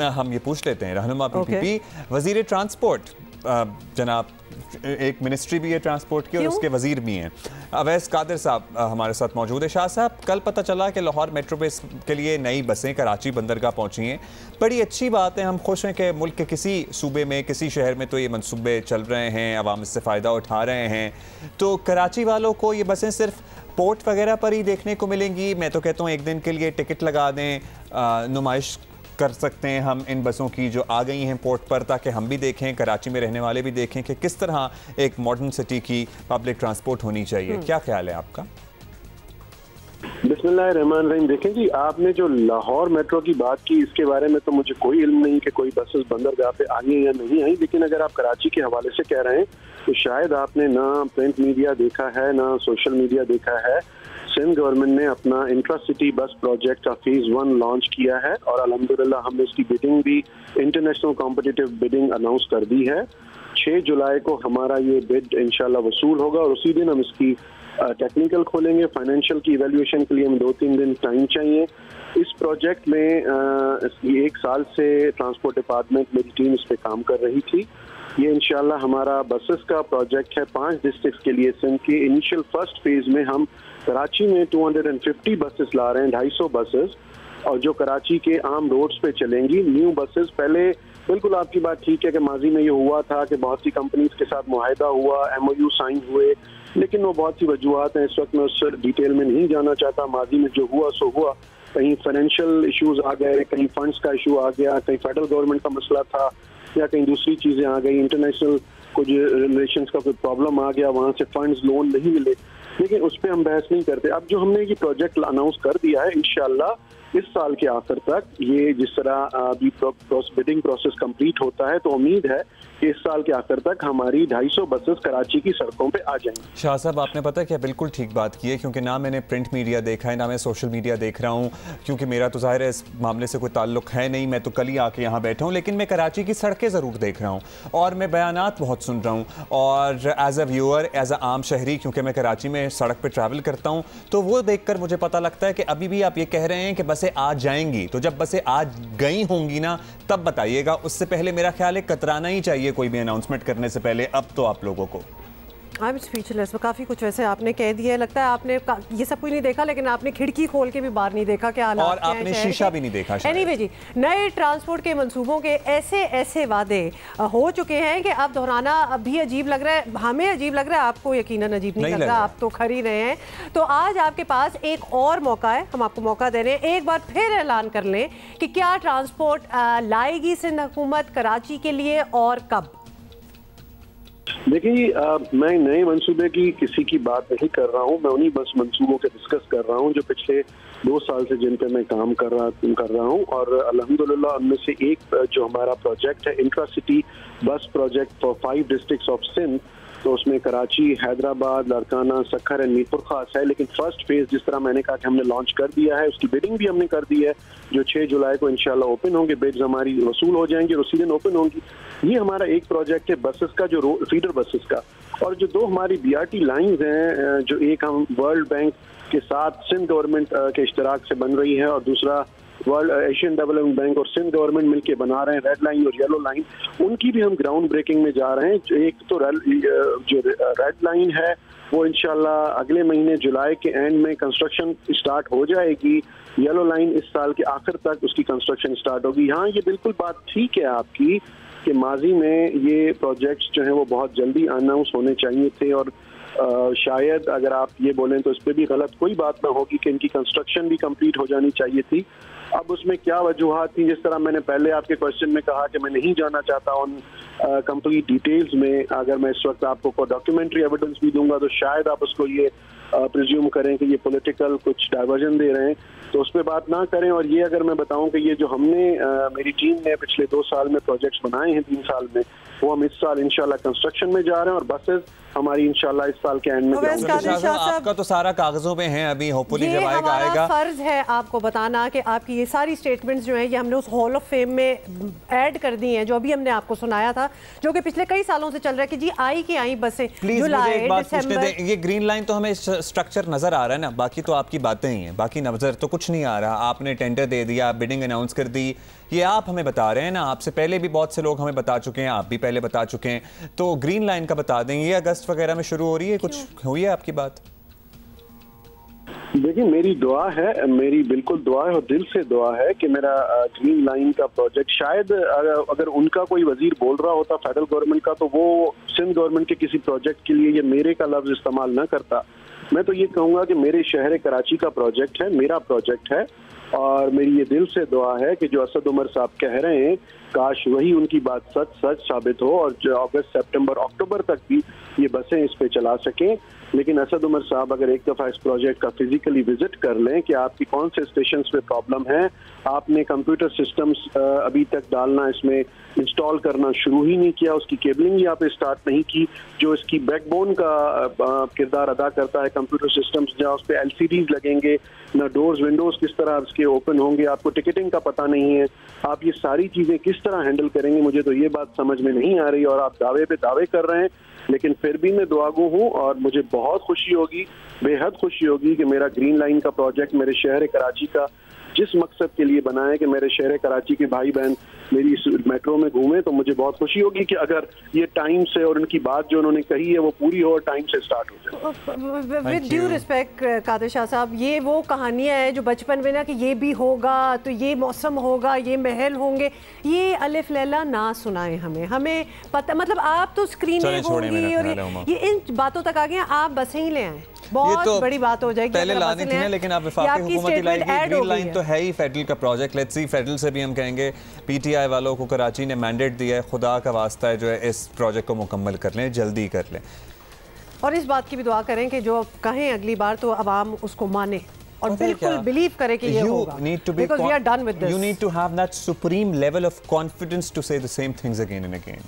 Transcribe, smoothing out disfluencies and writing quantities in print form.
हम ये पूछ लेते हैं रहनुमा पीपीपी, वजीर ट्रांसपोर्ट जनाब, एक मिनिस्ट्री भी है ट्रांसपोर्ट की और उसके वजीर भी हैं, अवैस कादिर साहब हमारे साथ मौजूद है। शाह साहब, कल पता चला कि लाहौर मेट्रो बेस के लिए नई बसें कराची बंदरगाह पहुंची हैं। बड़ी अच्छी बात है, हम खुश हैं कि मुल्क के किसी सूबे में, किसी शहर में तो ये मनसूबे चल रहे हैं, अवाम इससे फ़ायदा उठा रहे हैं। तो कराची वालों को ये बसें सिर्फ पोर्ट वगैरह पर ही देखने को मिलेंगी? मैं तो कहता हूँ एक दिन के लिए टिकट लगा दें, नुमाइश कर सकते हैं हम इन बसों की जो आ गई हैं पोर्ट पर, ताकि हम भी देखें, कराची में रहने वाले भी देखें कि किस तरह एक मॉडर्न सिटी की पब्लिक ट्रांसपोर्ट होनी चाहिए। क्या ख्याल है आपका? बिस्मिल्लाहिर्रहमानिर्रहीम। देखें जी, आपने जो लाहौर मेट्रो की बात की, इसके बारे में तो मुझे कोई इल्म नहीं कि कोई बसेस बंदरगाह पे आई हैं या नहीं आई, लेकिन अगर आप कराची के हवाले से कह रहे हैं तो शायद आपने ना प्रिंट मीडिया देखा है ना सोशल मीडिया देखा है। सिंध गवर्नमेंट ने अपना इंट्रा सिटी बस प्रोजेक्ट का फेज 1 लॉन्च किया है और अल्हम्दुलिल्लाह हमने इसकी बिडिंग भी, इंटरनेशनल कॉम्पिटिटिव बिडिंग अनाउंस कर दी है। 6 जुलाई को हमारा ये बिड इंशाल्लाह वसूल होगा और उसी दिन हम इसकी टेक्निकल खोलेंगे। फाइनेंशियल की इवैल्यूएशन के लिए हमें 2-3 दिन टाइम चाहिए। इस प्रोजेक्ट में 1 साल से ट्रांसपोर्ट डिपार्टमेंट मेरी टीम इस पे काम कर रही थी। ये इंशाल्लाह हमारा बसेस का प्रोजेक्ट है 5 डिस्ट्रिक्ट्स के लिए। सिंध के इनिशियल फर्स्ट फेज में हम कराची में 250 बसेस ला रहे हैं, 250 बसेस, और जो कराची के आम रोड्स पे चलेंगी न्यू बसेस। पहले बिल्कुल आपकी बात ठीक है कि माजी में ये हुआ था कि बहुत सी कंपनीज के साथ मुआहदा हुआ, MOU साइन हुए, लेकिन वो बहुत सी वजूहत हैं, इस वक्त मैं उससे डिटेल में नहीं जाना चाहता। माजी में जो हुआ सो हुआ, कहीं फाइनेंशियल इश्यूज आ गए, कहीं फंड्स का इशू आ गया, कहीं फेडरल गवर्नमेंट का मसला था या कहीं दूसरी चीजें आ गई, इंटरनेशनल कुछ रिलेशंस का कोई प्रॉब्लम आ गया, वहां से फंड्स लोन नहीं मिले, लेकिन उस पर हम बहस नहीं करते। अब जो हमने ये प्रोजेक्ट अनाउंस कर दिया है, इंशाल्लाह इस साल के आखिर तक ये जिस तरह अभी बिडिंग प्रोसेस कंप्लीट होता है, तो उम्मीद है कि इस साल के आखिर तक हमारी 250 बसेस कराची की सड़कों पे आ जाएंगी। शाह साहब, आपने पता है क्या बिल्कुल ठीक बात की है, क्योंकि ना मैंने प्रिंट मीडिया देखा है ना मैं सोशल मीडिया देख रहा हूँ, क्योंकि मेरा तो ज़ाहिर है इस मामले से कोई ताल्लुक है नहीं, मैं तो कल ही आके यहाँ बैठा हूँ, लेकिन मैं कराची की सड़कें ज़रूर देख रहा हूँ और मैं बयानात बहुत सुन रहा हूँ। और as a viewer, as a आम शहरी, क्योंकि मैं कराची में सड़क पर ट्रैवल करता हूँ, तो वो देख कर मुझे पता लगता है कि अभी भी आप ये कह रहे हैं कि बसें आ जाएंगी। तो जब बसें आ गई होंगी ना तब बताइएगा, उससे पहले मेरा ख्याल है कतराना ही चाहिए कोई भी अनाउंसमेंट करने से पहले। अब तो आप लोगों को आई एम स्पीचलेस। काफ़ी कुछ वैसे आपने कह दिया है, लगता है आपने ये सब कुछ नहीं देखा, लेकिन आपने खिड़की खोल के भी बाहर नहीं देखा क्या हालात और आपने शीशा भी नहीं देखा। एनीवे जी, नए ट्रांसपोर्ट के मंसूबों के ऐसे ऐसे वादे हो चुके हैं कि अब दोहराना भी अजीब लग रहा है। हमें अजीब लग रहा है, आपको यकीनन अजीब नहीं लग रहा, आप तो खरी रहे हैं। तो आज आपके पास एक और मौका है, हम आपको मौका दे रहे हैं, एक बार फिर ऐलान कर लें कि क्या ट्रांसपोर्ट लाएगी सिंध हुकूमत कराची के लिए और कब। देखिए, मैं नए मंसूबे की किसी की बात नहीं कर रहा हूँ, मैं उन्हीं बस मंसूबों के डिस्कस कर रहा हूँ जो पिछले 2 साल से जिन पे मैं काम कर रहा हूँ। और अल्हम्दुलिल्लाह उनमें से एक जो हमारा प्रोजेक्ट है intra city bus project for 5 districts of Sindh, तो उसमें कराची, हैदराबाद, लाड़काना, सक्खर एंड मीरपुर खास है। लेकिन फर्स्ट फेज जिस तरह मैंने कहा कि हमने लॉन्च कर दिया है, उसकी बिडिंग भी हमने कर दी है, जो 6 जुलाई को इंशाल्लाह ओपन होंगे, बिड्स हमारी वसूल हो जाएंगी और उसी दिन ओपन होंगी। ये हमारा एक प्रोजेक्ट है बसेस का, जो फीडर बसेस का। और जो 2 हमारी BRT लाइन्स हैं, जो एक हम वर्ल्ड बैंक के साथ सिंध गवर्नमेंट के इश्तराक से बन रही है और दूसरा वर्ल्ड एशियन डेवलपमेंट बैंक और सिंध गवर्नमेंट मिलके बना रहे हैं, रेड लाइन और येलो लाइन, उनकी भी हम ग्राउंड ब्रेकिंग में जा रहे हैं। एक तो जो रेड लाइन है वो इंशाल्लाह अगले महीने जुलाई के एंड में कंस्ट्रक्शन स्टार्ट हो जाएगी, येलो लाइन इस साल के आखिर तक उसकी कंस्ट्रक्शन स्टार्ट होगी। हाँ, ये बिल्कुल बात ठीक है आपकी कि माजी में ये प्रोजेक्ट्स जो हैं वो बहुत जल्दी अनाउंस होने चाहिए थे और शायद अगर आप ये बोलें तो इस पर भी गलत कोई बात ना होगी कि इनकी कंस्ट्रक्शन भी कंप्लीट हो जानी चाहिए थी। अब उसमें क्या वजूहात थी, जिस तरह मैंने पहले आपके क्वेश्चन में कहा कि मैं नहीं जाना चाहता उन कंप्लीट डिटेल्स में। अगर मैं इस वक्त आपको डॉक्यूमेंट्री एविडेंस भी दूंगा तो शायद आप उसको ये प्रिज्यूम करें कि ये पॉलिटिकल कुछ डाइवर्जन दे रहे हैं, तो उस पर बात ना करें। और ये अगर मैं बताऊं कि ये जो हमने मेरी टीम ने पिछले 2 साल में प्रोजेक्ट्स बनाए हैं, 3 साल में, वो हम इस साल इंशाल्लाह कंस्ट्रक्शन में जा रहे हैं और बसेस हमारी इंशाल्लाह इस साल के एंड में जाएंगे। आपका तो सारा कागजों में है, अभी होपफुली जब आएगा। फर्ज है आपको बताना कि आपकी ये सारी स्टेटमेंट्स जो हैं ये हमने उस हॉल ऑफ फेम में ऐड कर दी हैं, जो अभी हमने आपको सुनाया था, जो कि पिछले कई सालों से चल रहा है कि जी आई की आई बसें। जुलाई, दिसंबर, ये ग्रीन लाइन तो हमें स्ट्रक्चर नजर आ रहा है ना, बाकी तो आपकी बातें ही हैं, बाकी नजर तो कुछ नहीं आ रहा। आपने टेंडर दे दिया, बिडिंग अनाउंस कर दी, ये आप हमें बता रहे हैं ना, आपसे पहले भी बहुत से लोग हमें बता चुके हैं, आप भी पहले बता चुके हैं, तो ग्रीन लाइन का बता देंगे, ये अगस्त वगैरह में शुरू हो रही है, कुछ हुई है आपकी बात? देखिए, मेरी दुआ है, मेरी बिल्कुल दुआ है और दिल से दुआ है कि मेरा ग्रीन लाइन का प्रोजेक्ट, शायद अगर उनका कोई वजीर बोल रहा होता फेडरल गवर्नमेंट का, तो वो सिंध गवर्नमेंट के किसी प्रोजेक्ट के लिए ये मेरे का लफ्ज इस्तेमाल ना करता। मैं तो ये कहूँगा कि मेरे शहर कराची का प्रोजेक्ट है, मेरा प्रोजेक्ट है, और मेरी ये दिल से दुआ है कि जो असद उमर साहब कह रहे हैं, काश वही उनकी बात सच साबित हो और जो अगस्त, सितंबर, अक्टूबर तक भी ये बसें इस पे चला सकें। लेकिन असद उमर साहब अगर एक दफ़ा इस प्रोजेक्ट का फिजिकली विजिट कर लें कि आपकी कौन से स्टेशन पे प्रॉब्लम है, आपने कंप्यूटर सिस्टम्स अभी तक डालना, इसमें इंस्टॉल करना शुरू ही नहीं किया, उसकी केबलिंग ही आप स्टार्ट नहीं की, जो इसकी बैकबोन का किरदार अदा करता है कंप्यूटर सिस्टम्स, जहाँ उस पर LCDs लगेंगे, ना डोर्स विंडोज किस तरह इसके ओपन होंगे, आपको टिकटिंग का पता नहीं है, आप ये सारी चीज़ें किस तरह हैंडल करेंगे, मुझे तो ये बात समझ में नहीं आ रही। और आप दावे पे दावे कर रहे हैं, लेकिन फिर भी मैं दुआगो हूँ और मुझे बहुत खुशी होगी, बेहद खुशी होगी कि मेरा ग्रीन लाइन का प्रोजेक्ट मेरे शहर कराची का जिस मकसद के लिए बना है कि मेरे शहर कराची के भाई बहन मेरी इस मेट्रो में घूमे, तो मुझे बहुत खुशी होगी कि अगर ये टाइम से और उनकी बात जो उन्होंने कही है वो पूरी हो और टाइम से स्टार्ट हो जाए। With due respect Qadir Shah sahab, ये वो कहानियां हैं जो बचपन में ना कि ये भी होगा तो ये मौसम होगा, ये महल होंगे, ये अलिफ लैला ना सुनाए हमें पता, मतलब आप तो स्क्रीनें होंगी और ये इन बातों तक आ गए, आप बसें ही ले आए, बहुत तो बड़ी बात हो जाएगी। पहले लानी थी ना, लेकिन आप वफाकी हुकूमत ही लाएगी। ग्रीन लाइन तो है ही फेडरल का प्रोजेक्ट, लेट्स सी फेडरल से भी हम कहेंगे, PTI वालों को कराची ने मैंडेट दिया है, खुदा का वास्ता है जो है इस प्रोजेक्ट को मुकम्मल कर लें, जल्दी कर लें, और इस बात की भी दुआ करें कि जो कहें अगली बार तो अवाम उसको माने और बिल्कुल बिलीव करे कि ये होगा, because we are done with this. You need to have that supreme level of confidence to say the same things again and again.